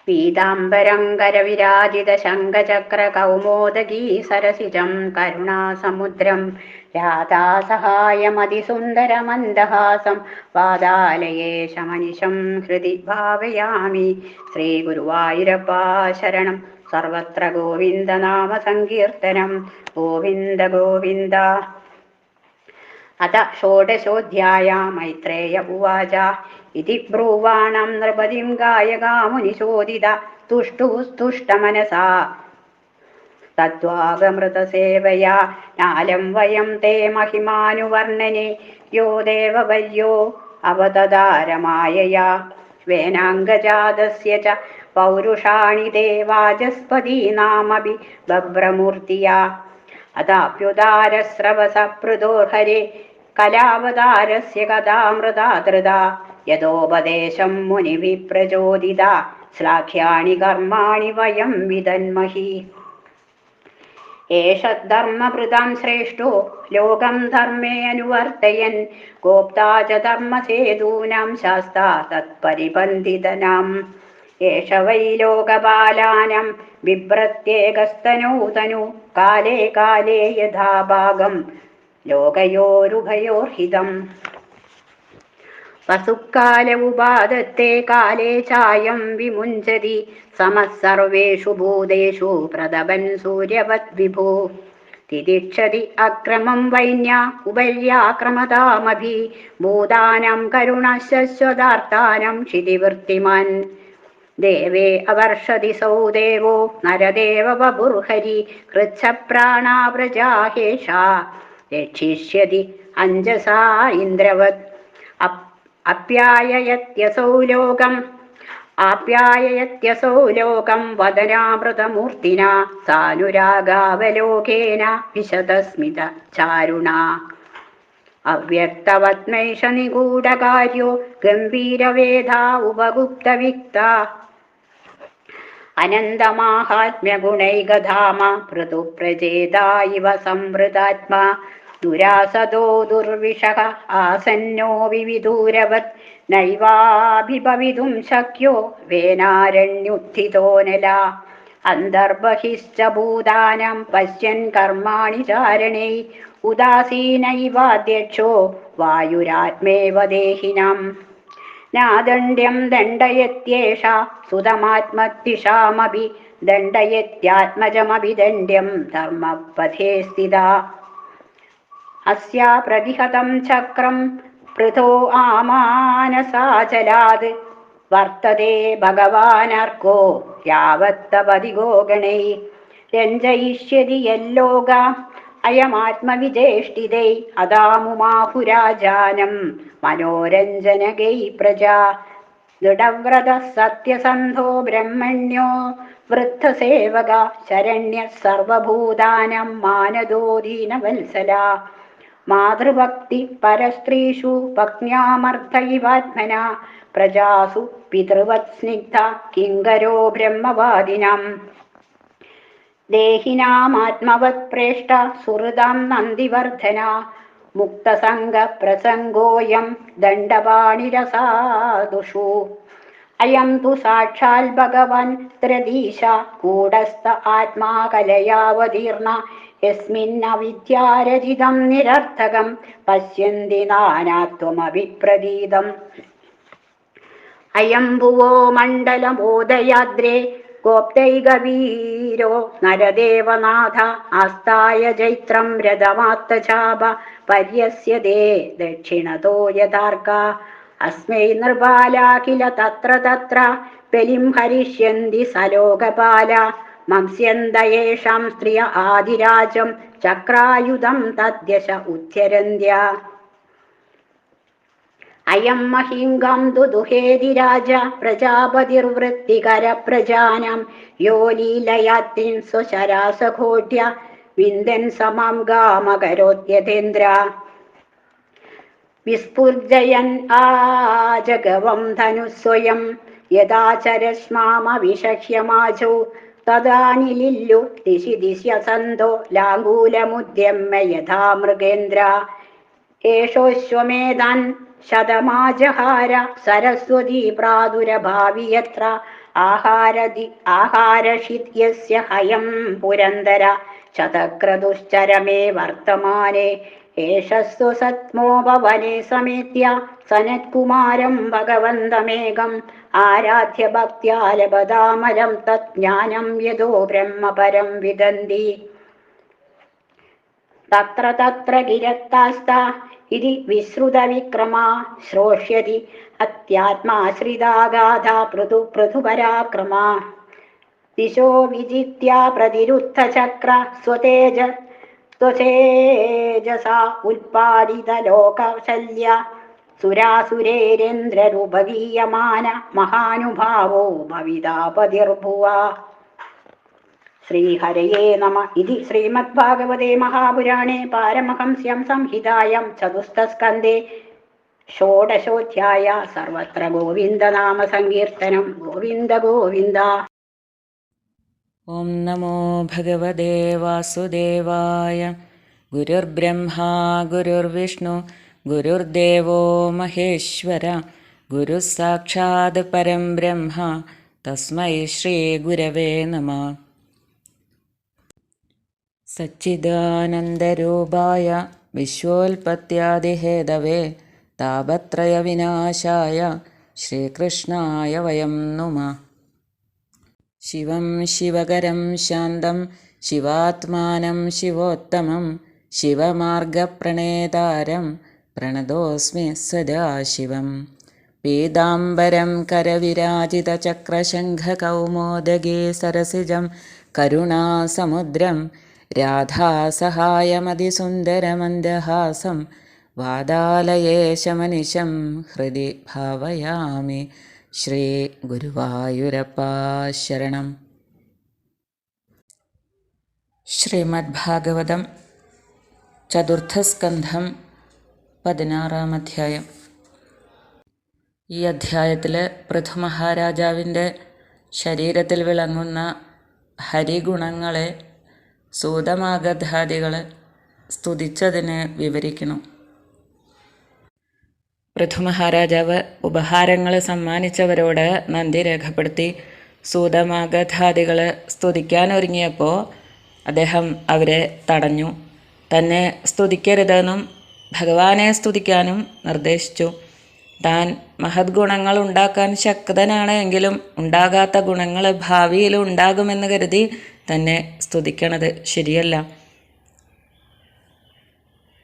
പീതാംബരങ്കരവിരാജിതശങ്കചക്രകൗമോദഗീ സരസിജം കരുണാസമുദ്രം രാധാസഹായമതിസുന്ദരമന്ദഹാസം പാതാലയേശമനിശം ഹൃദി ഭാവയാമി. ശ്രീഗുരുവായൂരപ്പാ ശരണം. സർവത്ര ഗോവിന്ദനാമസങ്കീർത്തനം. ഗോവിന്ദ ഗോവിന്ദ. അത ഷോഡശോऽധ്യായः മൈത്രേയ ഉവാച ഇതി ബ്രുവാണം നൃപതിം ഗായകാ മുനിശോദിത തുഷ്ടുസ്തുഷ്ടമനസാ തദ്വാഗമൃതസേവയാ നാലം വയം തേ മഹിമാനുവർണ്ണനെ യോ ദേവവര്യോ അവതതാരമായയാ വേനാംഗജാതസ്യ ച പൗരുഷാണി തേ വാചസ്പതീനാമഭി ബഭ്രമൂർത്തിയാ അതാപ്യുദാരസ്രവസപൃതോർഹരേ കലാവതാരസ്യ കഥാമൃതാധൃതാ യഥോപദേശം മുനിഭിः പ്രചോദിതാ ശ്ലാഘ്യാണി കർമാണി വയം വിദന്മഹി. ഏഷ ധർമ്മഭൃതാം ശ്രേഷ്ഠോ ലോകം ധർമ്മേ അനുവർത്തയൻ ഗോപ്താ ച ധർമ്മസേതൂനാം ശാസ്താ തത്പരിബന്ധിതനാം. ഏഷ വൈ ലോകപാലാനാം ബിഭ്രത്യേകസ്തനൂതനു കാലേ കാലേ യഥാ ഭാഗം ലോകയോരുഭയോർഹിതം. വസുക്കാല ഉപാദത്തെ കാലേ ചായം വിമുഞ്ചതി സമഃ സർവേഷു ഭൂതേഷു പ്രതപൻ സൂര്യവത് വിഭോ. തിതിക്ഷതി അക്രമം വൈന്യ ഉപര്യാക്രമതാമഭി ഭൂതാനാം കരുണശ്വതാർത്ഥാനാം ക്ഷിതിവൃത്തിമാൻ. ദേവേ അവർഷതി സൗ ദേവോ നരദേവ വപുർഹരി കൃച്ഛപ്രാണാ പ്രജാഹേഷാ രക്ഷിഷ്യതി അഞ്ജസാ ഇന്ദ്രവത്. ആപ്യായയത്യസൗ ലോകം വദനാമൃതമൂർത്തിനാ സാനുരാഗാവലോകേന വിശദസ്മിത ചാരുണാ. അവ്യക്തവത്മൈഷ നിഗൂഢകാര്യോ ഗംഭീരവേദാ ഉപഗുപ്തവിക്ത അനന്തമാഹാത്മ്യഗുണൈകധാമ പൃഥുപ്രചേതാ ഇവ സംവൃതാത്മാ. ദുരാസദോ ദുർവിഷഃ ആസന്നോ വിവിദൂരവത് നൈവാഭിഭവിതും ശക്യോ വേനാരണ്യുത്ഥിതോനലാ. അന്തർബഹിശ്ച ഭൂതാനാം പശ്യൻ കർമാണി ചാരണൈ ഉദാസീനൈവാധ്യക്ഷോ വായുരാത്മേവ ദേഹിനാം. നാദണ്ഡ്യം ദണ്ഡയത്യേഷ സുതമാത്മത്തിഷാമഭി ദണ്ഡയത്യാത്മജമഭിദണ്ഡ്യം ധർമ്മപഥേ സ്ഥിതാ. അസ്യാ പ്രതിഹതം ചക്രം പൃഥോ ആമാനസാചലാത് വർത്തതേ ഭഗവാനർക്കോ യാവത്തപതിഗോ ഗണൈ. രഞ്ജയിഷ്യതി യല്ലോക അയമാത്മവിചേഷ്ടിതൈ അദാമുമാഹുരാജാനം മനോരഞ്ജനകൈ പ്രജാ. ദൃഢവ്രത സത്യസന്ധോ ബ്രഹ്മണ്യോ വൃദ്ധസേവക ശരണ്യ സർവഭൂതാനം മാനദോ ദീനവത്സല. മാതൃഭക്തി പരസ്ത്രീഷു പത്ന്യാമർത്ഥയിവാത്മന പ്രജാസു പിതൃവത് സ്നിഗ്ധ കിങ്കരോ ബ്രഹ്മവാദിനാം. ദേഹിനാമാത്മവത് പ്രേഷ്ട സുഹൃദാം നന്ദിവർദ്ധന മുക്തസംഗ പ്രസംഗോയം ദണ്ഡപാണിരസാദുഷു. അയം തു സാക്ഷാൽ ഭഗവൻ ത്രദീശ കൂടസ്ഥ ആത്മാ കലയാവതീർണ യസ്മിന്നവിദ്യാരചിതം നിരർത്ഥകം പശ്യന്തി നാനാത്വമഭിപ്രതീതം. അയം ഭുവോ മണ്ഡലമോദയാദ്രേ ഗോപ്തൈകവീരോ നരദേവനാഥ ആസ്ഥായ ജൈത്രം രഥമാത്തചാപ പര്യസ്യതേ ദക്ഷിണതോ യഥാർക്ക. അസ്മൈ നൃപാലാ കില തത്ര തത്ര ബലിം ഹരിഷ്യന്തി സലോകപാല മംസ്യന്തയേഷാം സ്ത്രിയ ആദിരാജം ചക്രായുധം തദ്യശ ഉദ്ധ്യരന്ത്യ. അയം മഹിംഗം ദുദുഹേതി രാജ പ്രജാപതിർവൃത്തികര പ്രജാനാം യോ ലീലയാത്രിൻ സ്വശരാസഘോട്യ വിന്ദൻ സമാം ഗാമകരോത്യതേന്ദ്ര. വിസ്ഫുർജയൻ ആജഗവം ധനുസ്വയം യഥാചരശ്മാമവിഷഹ്യമാചോ തദാനിലില്ലു ദിശി ദിശ്യസന്തോ ലാംഗൂലമുദ്യമ്യ യഥാ മൃഗേന്ദ്ര. ഏഷോശ്വമേധാൻ ശതമാജഹാര സരസ്വതീ പ്രാദുരഭാവി യത്ര ആഹാരഷിത്യസ്യ ഹയം പുരന്തര ശതക്രതുശ്ചരമേ വർത്തമാനെ ഏഷസ്തു സത്മോപവനെ സമേത്യ സനത്കുമാരം ഭഗവന്തമേകം ആരാധ്യ ഭക്ത്യാ ലഭതാമലം തജ്ഞാനം യതോ ബ്രഹ്മപരം വിദന്തി തത്ര തത്ര ഗിരത്താസ്ത ഇതി വിശ്രുതവിക്രമാ ശ്രോഷ്യതി അത്യാത്മാശ്രിതാഗാധ പൃഥുപരാക്രമാ ദിശോ വിജിത്യ പ്രതിരുദ്ധചക്ര സ്വതേജസാ ഉൽപാദിതലോകശല്യ സുരാസുരേരേന്ദ്രരുപഗീയമാന മഹാനുഭാവോ ഭവിതാപതിർഭുവ. ശ്രീഹരയേ നമ. ഇതി ശ്രീമദ്ഭാഗവതേ മഹാപുരാണേ പാരമഹംസ്യം സംഹിതായാം ചതുർത്ഥസ്കന്ധേ ഷോഡശോധ്യായ. സർവത്ര ഗോവിന്ദനാമ സങ്കീർത്തനം. ഗോവിന്ദ ഗോവിന്ദ. ഓം നമോ ഭഗവതേ വാസുദേവായ. ഗുരുർബ്രഹ്മാ ഗുരുർവിഷ്ണു ഗുരുർദേവോ മഹേശ്വര. ഗുരുഃ സാക്ഷാത് പരം ബ്രഹ്മ തസ്മൈ ശ്രീ ഗുരവേ നമഃ. സച്ചിദാനന്ദരൂപായ വിശ്വോൽപത്യാദിഹേതവേ താപത്രയവിനാശായ ശ്രീകൃഷ്ണായ വയം നുമഃ. ശിവം ശിവകരം ശാന്തം ശിവാത്മാനം ശിവോത്തമം ശിവമാർഗപ്രണേതാരം പ്രണതോസ്മി സദാശിവം. പീതാംബരം കരവിരാജിതചക്രശംഖകൗമോദഗീ സരസിജം കരുണാസമുദ്രം രാധാസഹായമതിസുന്ദരമന്ദഹാസം വാതാലയേശമനിശം ഹൃദി ഭാവയാമി. ശ്രീ ഗുരുവായൂരപ്പാ ശരണം. ശ്രീമദ്ഭാഗവതം ചതുർത്ഥസ്കന്ധം 16-ാം അധ്യായം. ഈ അധ്യായത്തിൽ പൃഥുമഹാരാജാവിൻ്റെ ശരീരത്തിൽ വിളങ്ങുന്ന ഹരിഗുണങ്ങളെ സൂതമാഗധാദികൾ സ്തുതിച്ചതിനെ വിവരിക്കുന്നു. പൃഥുമഹാരാജാവ് ഉപഹാരങ്ങൾ സമ്മാനിച്ചവരോട് നന്ദി രേഖപ്പെടുത്തി സൂതമാഗധാദികൾ സ്തുതിക്കാനൊരുങ്ങിയപ്പോൾ അദ്ദേഹം അവരെ തടഞ്ഞു. തന്നെ സ്തുതിക്കരുതെന്നും ഭഗവാനെ സ്തുതിക്കാനും നിർദ്ദേശിച്ചു. താൻ മഹത് ഗുണങ്ങൾ ഉണ്ടാക്കാൻ ശക്തനാണ് എങ്കിലും ഉണ്ടാകാത്ത ഗുണങ്ങൾ ഭാവിയിൽ ഉണ്ടാകുമെന്ന് കരുതി തന്നെ സ്തുതിക്കണത് ശരിയല്ല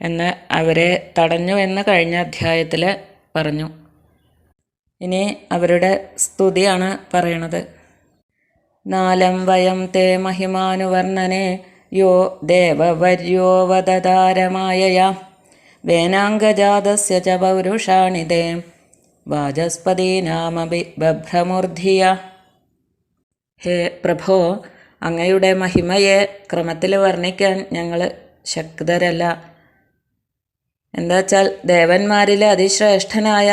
എന്ന് അവരെ തടഞ്ഞു എന്ന് കഴിഞ്ഞ അധ്യായത്തിൽ പറഞ്ഞു. ഇനി അവരുടെ സ്തുതിയാണ് പറയണത്. നാലം വയം തേ മഹിമാനുവർണ്ണനെ യോ ദേവവര്യോ വദതാരമായയാ വേനാംഗജാതസ്യ ച പൗരുഷാണി തേ വാചസ്പതീനാമഭി ബഭ്രമൂർധിയ. ഹേ പ്രഭോ, അങ്ങയുടെ മഹിമയെ ക്രമത്തിൽ വർണ്ണിക്കാൻ ഞങ്ങൾ ശക്തരല്ല. എന്താ വച്ചാൽ ദേവന്മാരിൽ അതിശ്രേഷ്ഠനായ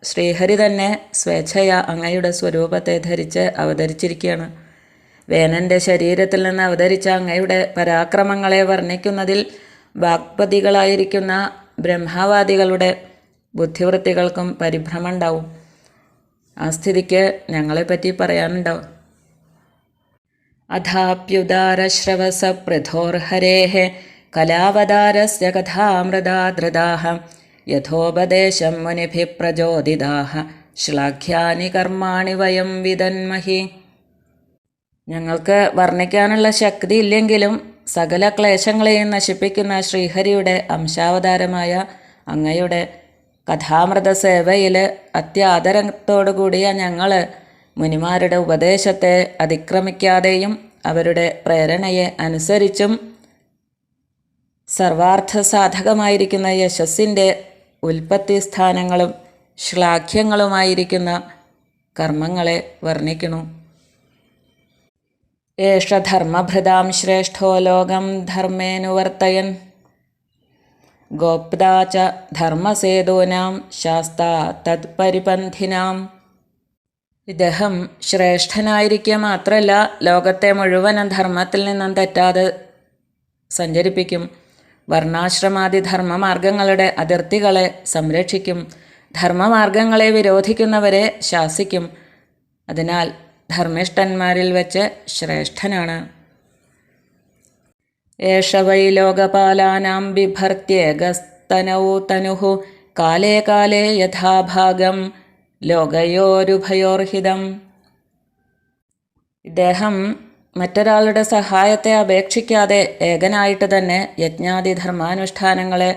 ശ്രീഹരി തന്നെ സ്വേച്ഛയാ അങ്ങയുടെ സ്വരൂപത്തെ ധരിച്ച് അവതരിച്ചിരിക്കുകയാണ്. വേനൻ്റെ ശരീരത്തിൽ നിന്ന് അവതരിച്ച അങ്ങയുടെ പരാക്രമങ്ങളെ വർണ്ണിക്കുന്നതിൽ വാഗ്പതികളായിരിക്കുന്ന ബ്രഹ്മവാദികളുടെ ബുദ്ധിവൃത്തികൾക്കും പരിഭ്രമമുണ്ടാവും. ആ സ്ഥിതിക്ക് ഞങ്ങളെപ്പറ്റി പറയാനുണ്ടാവും. അഥാപ്യുദാരശ്രവസ പൃഥോർഹരേഃ കലാവതാരസ്യ കഥാമൃതാദൃതാഃ യഥോപദേശം മുനിഭിഃ പ്രചോദിതാഃ ശ്ലാഘ്യാനി കർമാണി വയം വിദന്മഹി. ഞങ്ങൾക്ക് വർണ്ണിക്കാനുള്ള ശക്തി ഇല്ലെങ്കിലും സകല ക്ലേശങ്ങളെയും നശിപ്പിക്കുന്ന ശ്രീഹരിയുടെ അംശാവതാരമായ അങ്ങയുടെ കഥാമൃത സേവയിൽ അത്യാദരത്തോടുകൂടിയ ഞങ്ങൾ മുനിമാരുടെ ഉപദേശത്തെ അതിക്രമിക്കാതെയും അവരുടെ പ്രേരണയെ അനുസരിച്ചും സർവാർത്ഥസാധകമായിരിക്കുന്ന യശസ്സിൻ്റെ ഉൽപ്പത്തി സ്ഥാനങ്ങളും ശ്ലാഘ്യങ്ങളുമായിരിക്കുന്ന കർമ്മങ്ങളെ വർണ്ണിക്കുന്നു. ഏഷ ധർമ്മഭൃതാം ശ്രേഷ്ഠോ ലോകം ധർമ്മേനുവർത്തയൻ ഗോപ്താ ച ധർമ്മസേതൂനാം ശാസ്താ തത്പരിപന്ഥിനാം. ഇദ്ദേഹം ശ്രേഷ്ഠനായിരിക്കുക മാത്രമല്ല, ലോകത്തെ മുഴുവനും ധർമ്മത്തിൽ നിന്നും തെറ്റാതെ സഞ്ചരിപ്പിക്കും. വർണ്ണാശ്രമാദി ധർമ്മമാർഗങ്ങളുടെ അതിർത്തികളെ സംരക്ഷിക്കും. ധർമ്മമാർഗങ്ങളെ വിരോധിക്കുന്നവരെ ശാസിക്കും. അതിനാൽ ധർമ്മിഷ്ഠന്മാരിൽ വെച്ച് ശ്രേഷ്ഠനാണ്. ഏഷ വൈ ലോകപാലാനാം ബിഭർത്തേകസ്തനൗ തനുഃ കാലേ കാലേ യഥാഭാഗം ലോകയോരുഭയോർഹിതം. ഇദ്ദേഹം മറ്റൊരാളുടെ സഹായത്തെ അപേക്ഷിക്കാതെ ഏകനായിട്ട് തന്നെ യജ്ഞാദി ധർമാനുഷ്ഠാനങ്ങളെ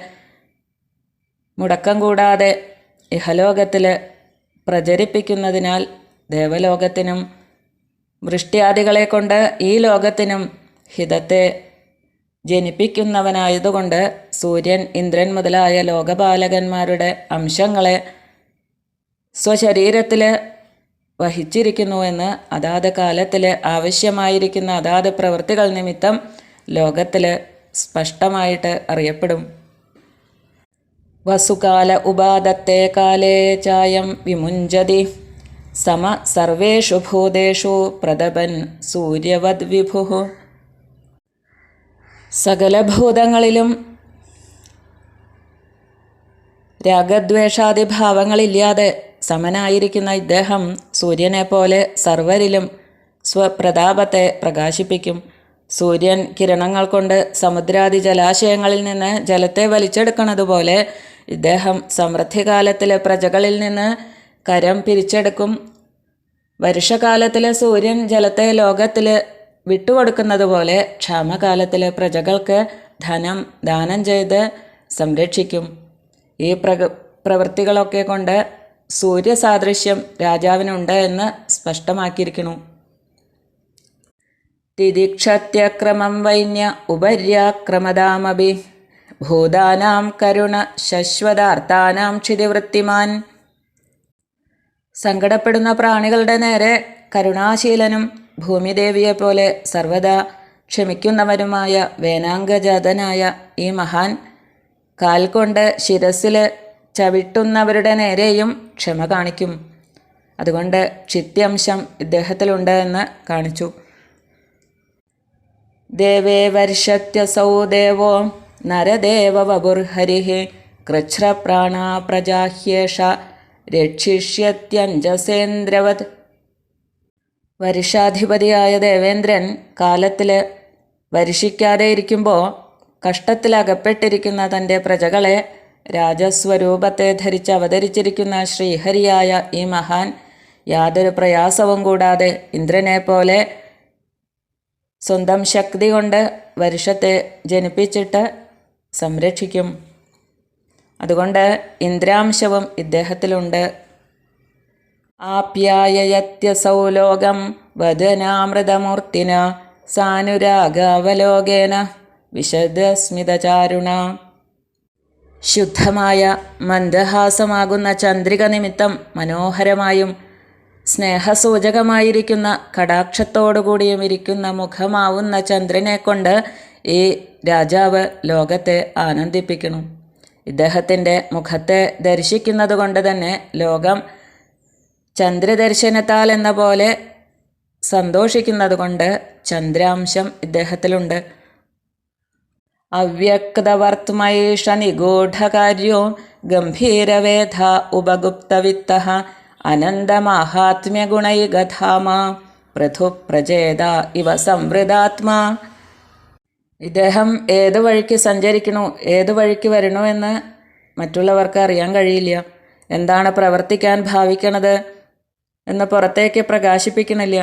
മുടക്കം കൂടാതെ ഇഹലോകത്തിൽ പ്രചരിപ്പിക്കുന്നതിനാൽ ദേവലോകത്തിനും വൃഷ്ട്യാദികളെ കൊണ്ട് ഈ ലോകത്തിനും ഹിതത്തെ ജനിപ്പിക്കുന്നവനായതുകൊണ്ട് സൂര്യൻ, ഇന്ദ്രൻ മുതലായ ലോകപാലകന്മാരുടെ അംശങ്ങളെ സ്വശരീരത്തിൽ വഹിച്ചിരിക്കുന്നുവെന്ന് അതാത് കാലത്തിൽ ആവശ്യമായിരിക്കുന്ന അതാത് പ്രവൃത്തികൾ നിമിത്തം ലോകത്തിൽ സ്പഷ്ടമായിട്ട് അറിയപ്പെടും. വസുകാല ഉപാദത്തെ കാലേ ചായം വിമുഞ്ചതി സമ സർവേഷു ഭൂതേഷു പ്രതപൻ സൂര്യവദ് വിഭുഃ. സകല ഭൂതങ്ങളിലും രാഗദ്വേഷാദിഭാവങ്ങളില്ലാതെ സമനായിരിക്കുന്ന ഇദ്ദേഹം സൂര്യനെ പോലെ സർവരിലും സ്വപ്രതാപത്തെ പ്രകാശിപ്പിക്കും. സൂര്യൻ കിരണങ്ങൾ കൊണ്ട് സമുദ്രാദി ജലാശയങ്ങളിൽ നിന്ന് ജലത്തെ വലിച്ചെടുക്കുന്നതുപോലെ ഇദ്ദേഹം സമൃദ്ധികാലത്തിൽ പ്രജകളിൽ നിന്ന് കരം പിരിച്ചെടുക്കും. വർഷകാലത്തിൽ സൂര്യൻ ജലത്തെ ലോകത്തിൽ വിട്ടുകൊടുക്കുന്നത് പോലെ ക്ഷാമകാലത്തിൽ പ്രജകൾക്ക് ധനം ദാനം ചെയ്ത് സംരക്ഷിക്കും. ഈ പ്രവൃത്തികളൊക്കെ കൊണ്ട് സൂര്യസാദൃശ്യം രാജാവിനുണ്ട് എന്ന് സ്പഷ്ടമാക്കിയിരിക്കുന്നു. തിദിക്ഷത്യക്രമം വൈന്യ ഉപര്യാക്രമതാമഭി ഭൂതാനാം കരുണ ശശ്വതാർത്ഥാനാം ക്ഷിതിവൃത്തിമാൻ. സങ്കടപ്പെടുന്ന പ്രാണികളുടെ നേരെ കരുണാശീലനും ഭൂമിദേവിയെപ്പോലെ സർവദാ ക്ഷമിക്കുന്നവനുമായ വേനാംഗജാതനായ ഈ മഹാൻ കാൽ കൊണ്ട് ശിരസിൽ ചവിട്ടുന്നവരുടെ നേരെയും ക്ഷമ കാണിക്കും. അതുകൊണ്ട് ക്ഷിത്യംശം ഇദ്ദേഹത്തിലുണ്ട് എന്ന് കാണിച്ചു. ദേവേ വർഷത്യസൗ ദേവോ നരദേവ വപുർഹരിഃ കൃച്ഛ്രപ്രാണ പ്രജാഹ്യേഷ രക്ഷിഷ്യത്യഞ്ജസേന്ദ്രവത്. വർഷാധിപതിയായ ദേവേന്ദ്രൻ കാലത്തിൽ വർഷിക്കാതെ ഇരിക്കുമ്പോൾ കഷ്ടത്തിലകപ്പെട്ടിരിക്കുന്ന തൻ്റെ പ്രജകളെ രാജസ്വരൂപത്തെ ധരിച്ച് അവതരിച്ചിരിക്കുന്ന ശ്രീഹരിയായ ഈ മഹാൻ യാതൊരു പ്രയാസവും കൂടാതെ ഇന്ദ്രനെ പോലെ സ്വന്തം ശക്തി കൊണ്ട് വർഷത്തെ ജനിപ്പിച്ചിട്ട് സംരക്ഷിക്കും. അതുകൊണ്ട് ഇന്ദ്രാംശവും ഇദ്ദേഹത്തിലുണ്ട്. ആപ്യായയത്യസൗ ലോകം വദനാമൃതമൂർത്തിന സാനുരാഗാവലോകേന വിശദസ്മിതചാരുണ. ശുദ്ധമായ മന്ദഹാസമാകുന്ന ചന്ദ്രിക നിമിത്തം മനോഹരമായും സ്നേഹസൂചകമായിരിക്കുന്ന കടാക്ഷത്തോടുകൂടിയും ഇരിക്കുന്ന മുഖമാവുന്ന ചന്ദ്രനെ കൊണ്ട് ഈ രാജാവ് ലോകത്തെ ആനന്ദിപ്പിക്കണം. ഇദ്ദേഹത്തിൻ്റെ മുഖത്തെ ദർശിക്കുന്നത് കൊണ്ട് തന്നെ ലോകം ചന്ദ്രദർശനത്താൽ എന്ന പോലെ സന്തോഷിക്കുന്നത് കൊണ്ട് ചന്ദ്രാംശം ഇദ്ദേഹത്തിലുണ്ട്. അവ്യക്തവർത്തുമൈഷ നിഗൂഢകാര്യോ ഗംഭീരവേധ ഉപഗുപ്തവിത്തഃ അനന്തമാഹാത്മ്യഗുണൈകധാമ പൃഥു പ്രജേത ഇവ സംവൃതാത്മാ. ഇദ്ദേഹം ഏത് വഴിക്ക് സഞ്ചരിക്കണു, ഏത് വഴിക്ക് വരണു എന്ന് മറ്റുള്ളവർക്ക് അറിയാൻ കഴിയില്ല. എന്താണ് പ്രവർത്തിക്കാൻ ഭാവിക്കണത് എന്ന് പുറത്തേക്ക് പ്രകാശിപ്പിക്കണില്ല.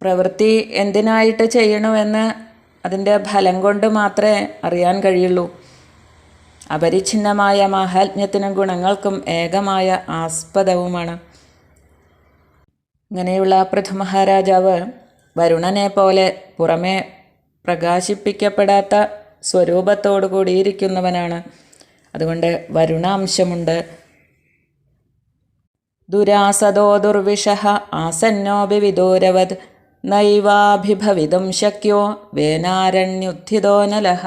പ്രവൃത്തി എന്തിനായിട്ട് ചെയ്യണമെന്ന് അതിൻ്റെ ഫലം കൊണ്ട് മാത്രമേ അറിയാൻ കഴിയുള്ളൂ. അപരിച്ഛിന്നമായ മാഹാത്മ്യത്തിനും ഗുണങ്ങൾക്കും ഏകമായ ആസ്പദവുമാണ്. ഇങ്ങനെയുള്ള പൃഥു മഹാരാജാവ് വരുണനെ പോലെ പുറമേ പ്രകാശിപ്പിക്കപ്പെടാത്ത സ്വരൂപത്തോടു കൂടിയിരിക്കുന്നവനാണ്. അതുകൊണ്ട് വരുണാംശമുണ്ട്. ദുരാസദോ ദുർവിഷഃ ആസന്നോപി വിദൂരവത് നൈവാഭിഭവിതും ശക്യോ വേനാരണ്യുത്ഥിതോ നലഃ.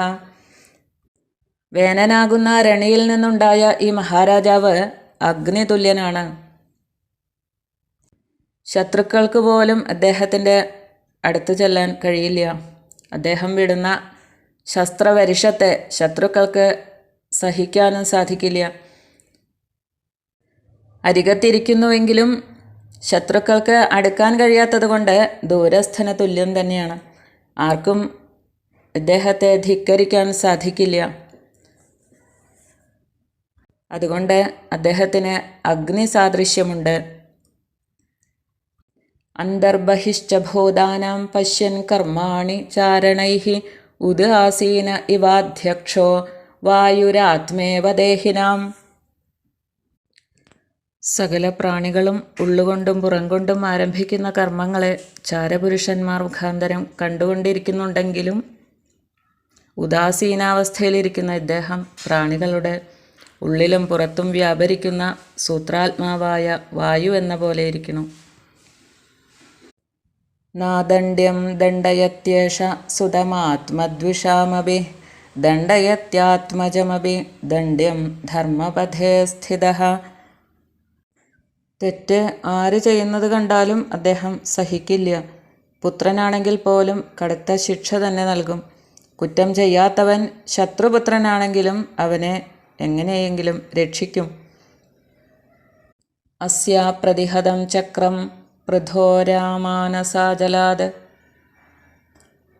വേനനാകുന്ന രണിയിൽ നിന്നുണ്ടായ ഈ മഹാരാജാവ് അഗ്നിതുല്യനാണ്. ശത്രുക്കൾക്ക് പോലും അദ്ദേഹത്തിൻ്റെ അടുത്ത് ചെല്ലാൻ കഴിയില്ല. അദ്ദേഹം വിടുന്ന ശസ്ത്രവരിഷത്തെ ശത്രുക്കൾക്ക് സഹിക്കാനും സാധിക്കില്ല. അരികത്തിരിക്കുന്നുവെങ്കിലും ശത്രുക്കൾക്ക് അടുക്കാൻ കഴിയാത്തതുകൊണ്ട് ദൂരസ്ഥന് തുല്യം തന്നെയാണ്. ആർക്കും ഇദ്ദേഹത്തെ ധിക്കരിക്കാൻ സാധിക്കില്ല. അതുകൊണ്ട് അദ്ദേഹത്തിന് അഗ്നി സാദൃശ്യമുണ്ട്. അന്തർബഹിശ്ച ഭൂതാനാം പശ്യൻ കർമാണി ചാരണൈഃ ഉദാസീന ഇവാധ്യക്ഷോ വായുരാത്മേവ ദേഹിനാം. സകല പ്രാണികളും ഉള്ളുകൊണ്ടും പുറംകൊണ്ടും ആരംഭിക്കുന്ന കർമ്മങ്ങളെ ചാരപുരുഷന്മാർ മുഖാന്തരം കണ്ടുകൊണ്ടിരിക്കുന്നുണ്ടെങ്കിലും ഉദാസീനാവസ്ഥയിലിരിക്കുന്ന ഇദ്ദേഹം പ്രാണികളുടെ ഉള്ളിലും പുറത്തും വ്യാപരിക്കുന്ന സൂത്രാത്മാവായ വായു എന്ന പോലെ ഇരിക്കുന്നു. നാദണ്ഡ്യം ദണ്ഡയത്യേഷ സുതമാത്മദ്വിഷാമപി ദണ്ഡയത്യാത്മജമപി ദണ്ഡ്യം ധർമ്മപഥേ സ്ഥിതഃ. തെറ്റ് ആര് ചെയ്യുന്നത് കണ്ടാലും അദ്ദേഹം സഹിക്കില്ല. പുത്രനാണെങ്കിൽ പോലും കടുത്ത ശിക്ഷ തന്നെ നൽകും. കുറ്റം ചെയ്യാത്തവൻ ശത്രുപുത്രനാണെങ്കിലും അവനെ എങ്ങനെയെങ്കിലും രക്ഷിക്കും. അസ്യാ പ്രതിഹതം ചക്രം പൃഥോരാമാനസാജലാത്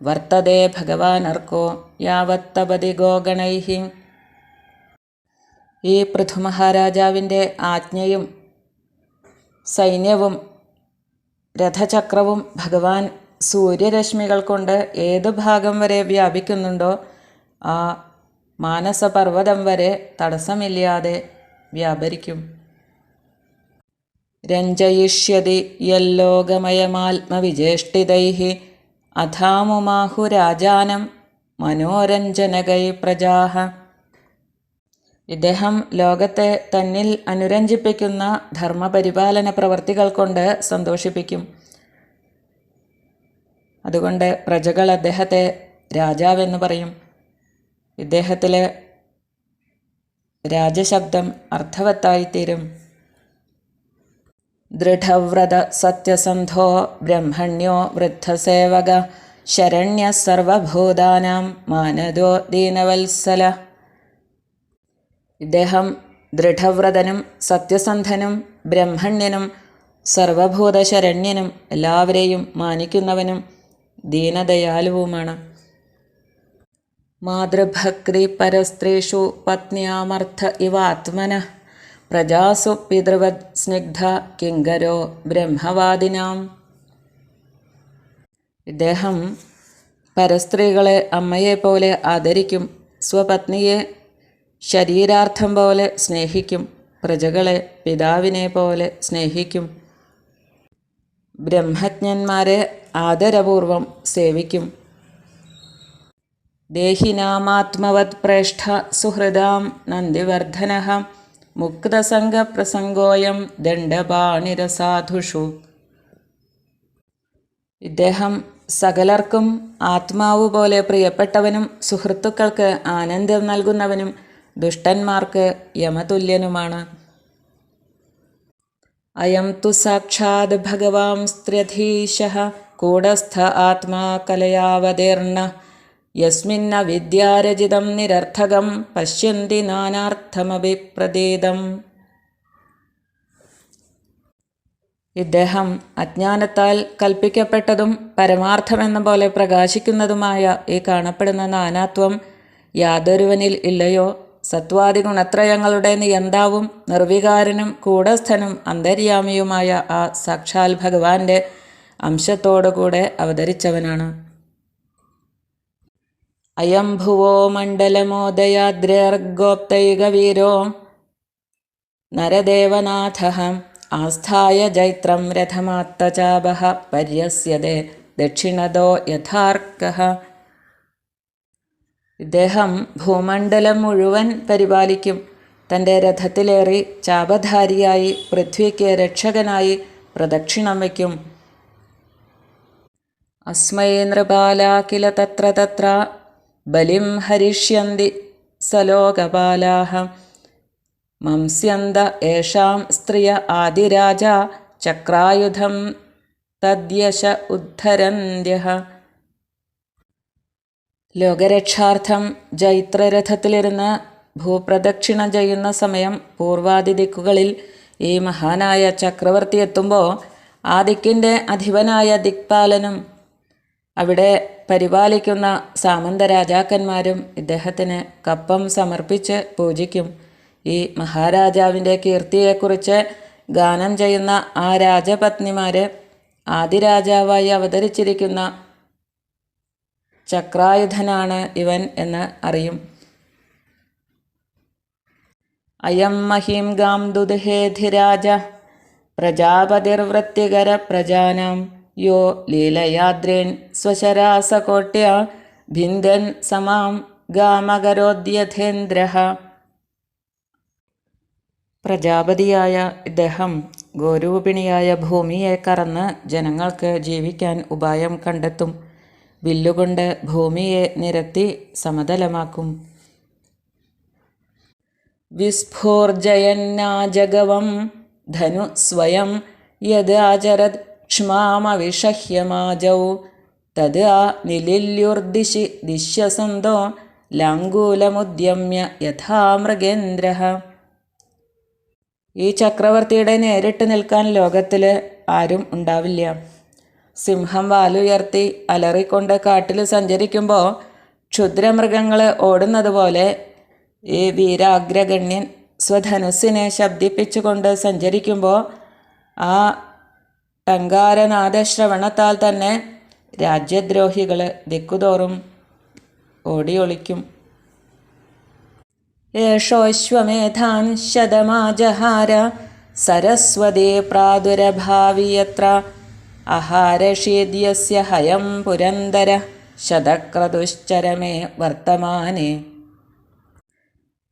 വർത്തതേ ഭഗവാനർക്കോ യാവത്തപതി ഗോഗണൈഃ. ഈ പൃഥുമഹാരാജാവിൻ്റെ ആജ്ഞയും സൈന്യവും രഥചക്രവും ഭഗവാൻ സൂര്യരശ്മികൾ കൊണ്ട് ഏതു ഭാഗം വരെ വ്യാപിക്കുന്നുണ്ടോ ആ മാനസപർവ്വതം വരെ തടസ്സമില്ലാതെ വ്യാപരിക്കും. രഞ്ജയിഷ്യതി യല്ലോകമയമാത്മവിജേഷ്ടിതൈഃ അധാമുമാഹുരാജാനം മനോരഞ്ജനകൈ പ്രജാഃ. ഇദ്ദേഹം ലോകത്തെ തന്നിൽ അനുരഞ്ജിപ്പിക്കുന്ന ധർമ്മപരിപാലന പ്രവർത്തികൾ കൊണ്ട് സന്തോഷിപ്പിക്കും. അതുകൊണ്ട് പ്രജകൾ അദ്ദേഹത്തെ രാജാവെന്ന് പറയും. ഇദ്ദേഹത്തിലെ രാജശബ്ദം അർത്ഥവത്തായിത്തീരും. ദൃഢവ്രത സത്യസന്ധോ ബ്രഹ്മണ്യോ വൃദ്ധസേവക ശരണ്യ സർവഭൂതാനാം മാനദോ ദീനവത്സല. ഇദ്ദേഹം ദൃഢവ്രതനും സത്യസന്ധനും ബ്രഹ്മണ്യനും സർവഭൂതശരണ്യനും എല്ലാവരെയും മാനിക്കുന്നവനും ദീനദയാലുവുമാണ്. മാതൃഭക്തി പരസ്ത്രീഷു പത്ന്യാമർത്ഥ ഇവാത്മനഃ പ്രജാസു പിതൃവത് സ്നിഗ്ധ കിങ്കരോ ബ്രഹ്മവാദിനാം. ഇദ്ദേഹം പരസ്ത്രീകളെ അമ്മയെപ്പോലെ ആദരിക്കും. സ്വപത്നിയെ ശരീരാർത്ഥം പോലെ സ്നേഹിക്കും. പ്രജകളെ പിതാവിനെ പോലെ സ്നേഹിക്കും. ബ്രഹ്മജ്ഞന്മാരെ ആദരപൂർവം സേവിക്കും. ദേഹിനാമാത്മവത് പ്രേഷ്ഠ സുഹൃദാം നന്ദിവർദ്ധനഃ മുക്തസംഗപ്രസംഗോയം ദണ്ഡപാണിരസാധുഷു. ഇദ്ദേഹം സകലർക്കും ആത്മാവ് പോലെ പ്രിയപ്പെട്ടവനും സുഹൃത്തുക്കൾക്ക് ആനന്ദം നൽകുന്നവനും ദുഷ്ടന്മാർക്ക് യമതുല്യനുമാണ്. അയം തു സാക്ഷാത് ഭഗവാൻ സ്ത്ര്യധീശഃ കൂടസ്ഥ ആത്മാ കലയാവതീർണ യസ്മിന്ന വിദ്യാരജിതം നിരർത്ഥകം പശ്യന്തി നാനാർത്ഥമഭിപ്രതീതം. ഇദ്ദേഹം അജ്ഞാനത്താൽ കൽപ്പിക്കപ്പെട്ടതും പരമാർത്ഥമെന്ന പോലെ പ്രകാശിക്കുന്നതുമായ ഈ കാണപ്പെടുന്ന നാനാത്വം യാതൊരുവനിൽ ഇല്ലയോ? സത്വാദി ഗുണത്രയങ്ങളുടെ നിയന്താവും നിർവികാരനും കൂടസ്ഥനും അന്തര്യാമിയുമായ ആ സാക്ഷാൽ ഭഗവാന്റെ അംശത്തോടുകൂടെ അവതരിച്ചവനാണ്. അയം ഭുവോ മണ്ഡലമോദയാദ്രേർഗോപ്തൈകവീരോ നരദേവനാഥഃ ആസ്ഥായ ജൈത്രം രഥമാത്തചാപഃ പര്യസ്യതേ ദക്ഷിണദോ യഥാർക്കഃ. ഇദ്ദേഹം ഭൂമണ്ഡലം മുഴുവൻ പരിപാലിക്കും. തൻ്റെ രഥത്തിലേറി ചാപധാരിയായി പൃഥ്വിക്ക് രക്ഷകനായി പ്രദക്ഷിണം വയ്ക്കും. അസ്മൈ നൃപാലാ കില തത്ര തത്ര ബലിം ഹരിഷ്യന്തി സലോകപാലാഃ മംസ്യന്ത യേഷാം സ്ത്രിയ ആദിരാജ ചക്രായുധം തദ്യശ ഉദ്ധരന്ത്യഃ. ലോകരക്ഷാർത്ഥം ജൈത്രരഥത്തിലിരുന്ന് ഭൂപ്രദക്ഷിണം ചെയ്യുന്ന സമയം പൂർവാദി ദിക്കുകളിൽ ഈ മഹാനായ ചക്രവർത്തി എത്തുമ്പോൾ ആ ദിക്കിൻ്റെ അധിപനായ ദിക്പാലനും അവിടെ പരിപാലിക്കുന്ന സാമന്ത രാജാക്കന്മാരും ഇദ്ദേഹത്തിന് കപ്പം സമർപ്പിച്ച് പൂജിക്കും. ഈ മഹാരാജാവിൻ്റെ കീർത്തിയെക്കുറിച്ച് ഗാനം ചെയ്യുന്ന ആ രാജപത്നിമാർ ആദിരാജാവായി അവതരിച്ചിരിക്കുന്ന ചക്രായുധനാണ് ഇവൻ എന്ന് അറിയും. അയം മഹീം ഗാം ദുദ്ഹേധിരാജ പ്രജാപതിർവൃത്തികര പ്രജാനാം യോ ലീലയാദ്രേൻ സ്വശരാസകോട്യ ഭിന്ദൻ സമാം ഗാമകരോദ്യഥേന്ദ്ര. പ്രജാപതിയായ ഇദ്ദേഹം ഗോരൂപിണിയായ ഭൂമിയെ കറന്ന് ജനങ്ങൾക്ക് ജീവിക്കാൻ ഉപായം കണ്ടെത്തും. വില്ലുകൊണ്ട് ഭൂമിയെ നിരത്തി സമതലമാക്കും. വിസ്ഫോർജയന്നാജഗവം ധനു സ്വയം യദാചരത് ക്ഷ്മാമവിഷഹ്യമാജൗ തത് ആ നിലില്യുർദിശി ദിശ്യസന്തോ ലാംഗൂലമുദ്യമ്യ യഥാ മൃഗേന്ദ്ര. ഈ ചക്രവർത്തിയുടെ നേരിട്ട് നിൽക്കാൻ ലോകത്തിൽ ആരും ഉണ്ടാവില്ല. സിംഹം വാലുയർത്തി അലറിക്കൊണ്ട് കാട്ടിൽ സഞ്ചരിക്കുമ്പോൾ ക്ഷുദ്രമൃഗങ്ങൾ ഓടുന്നത് പോലെ ഈ വീരാഗ്രഗണ്യൻ സ്വധനുസ്സിനെ ശബ്ദിപ്പിച്ചുകൊണ്ട് സഞ്ചരിക്കുമ്പോൾ ആ ടങ്കാരനാദശ്രവണത്താൽ തന്നെ രാജ്യദ്രോഹികൾ ദിക്കുതോറും ഓടിയൊളിക്കും. യേഷോശ്വമേധാൻ ശതമാജഹാര സരസ്വതീ പ്രാദുരഭാവിയത്ര അഹാരഷീദ്യസ്യ ഹയം പുരന്ദര ശതക്രതുശ്ചരമേ വർത്തമാനേ.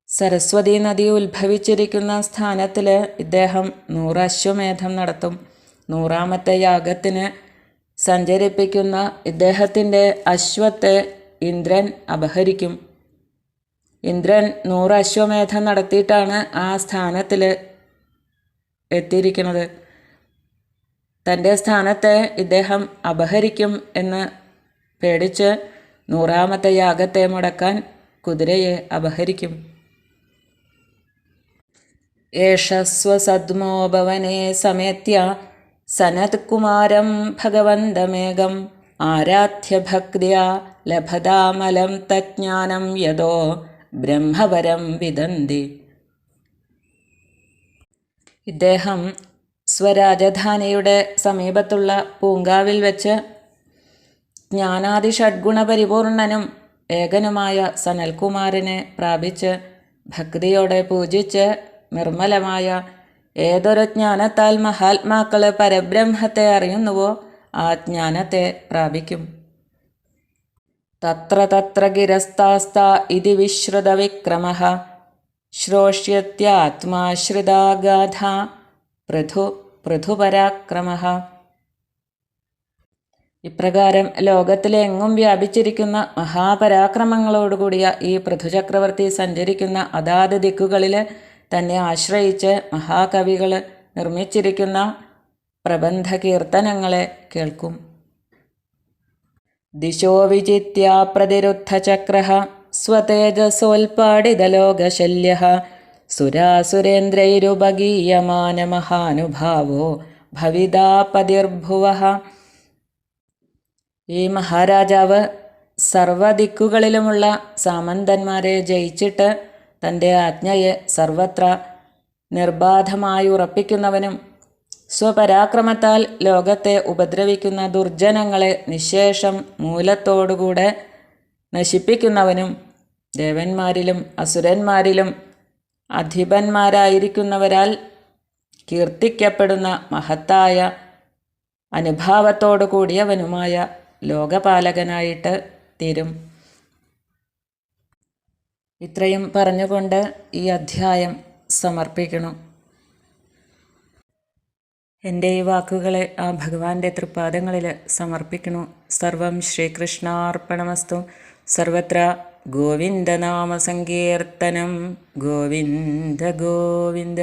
സരസ്വതി നദി ഉത്ഭവിച്ചിരിക്കുന്ന സ്ഥാനത്തിൽ ഇദ്ദേഹം 100 അശ്വമേധം നടത്തും. 100ാമത്തെ യാഗത്തിന് സഞ്ചരിപ്പിക്കുന്ന ഇദ്ദേഹത്തിൻ്റെ അശ്വത്തെ ഇന്ദ്രൻ അപഹരിക്കും. ഇന്ദ്രൻ 100 അശ്വമേധം നടത്തിയിട്ടാണ് ആ സ്ഥാനത്തിൽ എത്തിയിരിക്കുന്നത്. തൻ്റെ സ്ഥാനത്തെ ഇദ്ദേഹം അപഹരിക്കും എന്ന് പേടിച്ച് 100ാമത്തെ യാഗത്തെ മുടക്കാൻ കുതിരയെ അപഹരിക്കും. ഏഷ സ്വസദ്മോഭവനെ സമേത്യ സനത്കുമാരം ഭഗവന്തമേകം ആരാധ്യ ഭക്തിയ ലഭതാമലം തജ്ഞാനം യതോ ബ്രഹ്മപരം വിദന്തി. ഇദ്ദേഹം സ്വരാജധാനിയുടെ സമീപത്തുള്ള പൂങ്കാവിൽ വെച്ച് ജ്ഞാനാദി ഷഡ്ഗുണപരിപൂർണനും ഏകനുമായ സനൽകുമാരനെ പ്രാപിച്ച് ഭക്തിയോടെ പൂജിച്ച് നിർമ്മലമായ ഏതൊരു ജ്ഞാനത്താൽ മഹാത്മാക്കൾ പരബ്രഹ്മത്തെ അറിയുന്നുവോ ആ ജ്ഞാനത്തെ പ്രാപിക്കും. തത്ര തത്ര ഗിരസ്താസ്ത ഇതി വിശ്രുതവിക്രമഃ ശ്രോഷ്യത്യാത്മാശ്രിതാഗാധ പൃഥുപരാക്രമഃ. ഇപ്രകാരം ലോകത്തിലെങ്ങും വ്യാപിച്ചിരിക്കുന്ന മഹാപരാക്രമങ്ങളോടുകൂടിയ ഈ പൃഥുചക്രവർത്തി സഞ്ചരിക്കുന്ന അതാത് ദിക്കുകളിൽ തന്നെ ആശ്രയിച്ച് മഹാകവികൾ നിർമ്മിച്ചിരിക്കുന്ന പ്രബന്ധ കീർത്തനങ്ങളെ കേൾക്കും. ദിശോ വിജിത്യ പ്രതിരുദ്ധചക്രഃ സ്വതേജസോൽപാടിതലോകശല്യഃ സുരാസുരേന്ദ്രൈരുപഗീയമാനമഹാനുഭാവോ ഭവിതാപതിർഭുവഃ. ഈ മഹാരാജാവ് സർവദിക്കുകളിലുമുള്ള സാമന്തന്മാരെ ജയിച്ചിട്ട് തൻ്റെ ആജ്ഞയെ സർവത്ര നിർബാധമായി ഉറപ്പിക്കുന്നവനും സ്വപരാക്രമത്താൽ ലോകത്തെ ഉപദ്രവിക്കുന്ന ദുർജനങ്ങളെ നിശേഷം മൂലത്തോടുകൂടെ നശിപ്പിക്കുന്നവനും ദേവന്മാരിലും അസുരന്മാരിലും അധിപന്മാരായിരിക്കുന്നവരാൽ കീർത്തിക്കപ്പെടുന്ന മഹത്തായ അനുഭാവത്തോടു കൂടിയവനുമായ ലോകപാലകനായിട്ട് തീരും. ഇത്രയും പറഞ്ഞുകൊണ്ട് ഈ അധ്യായം സമർപ്പിക്കുന്നു. എൻ്റെ ഈ വാക്കുകളെ ആ ഭഗവാന്റെ തൃപ്പാദങ്ങളിൽ സമർപ്പിക്കുന്നു. സർവം ശ്രീകൃഷ്ണാർപ്പണമസ്തു. സർവത്ര ഗോവിന്ദനാമസങ്കീർത്തനം. ഗോവിന്ദ ഗോവിന്ദ.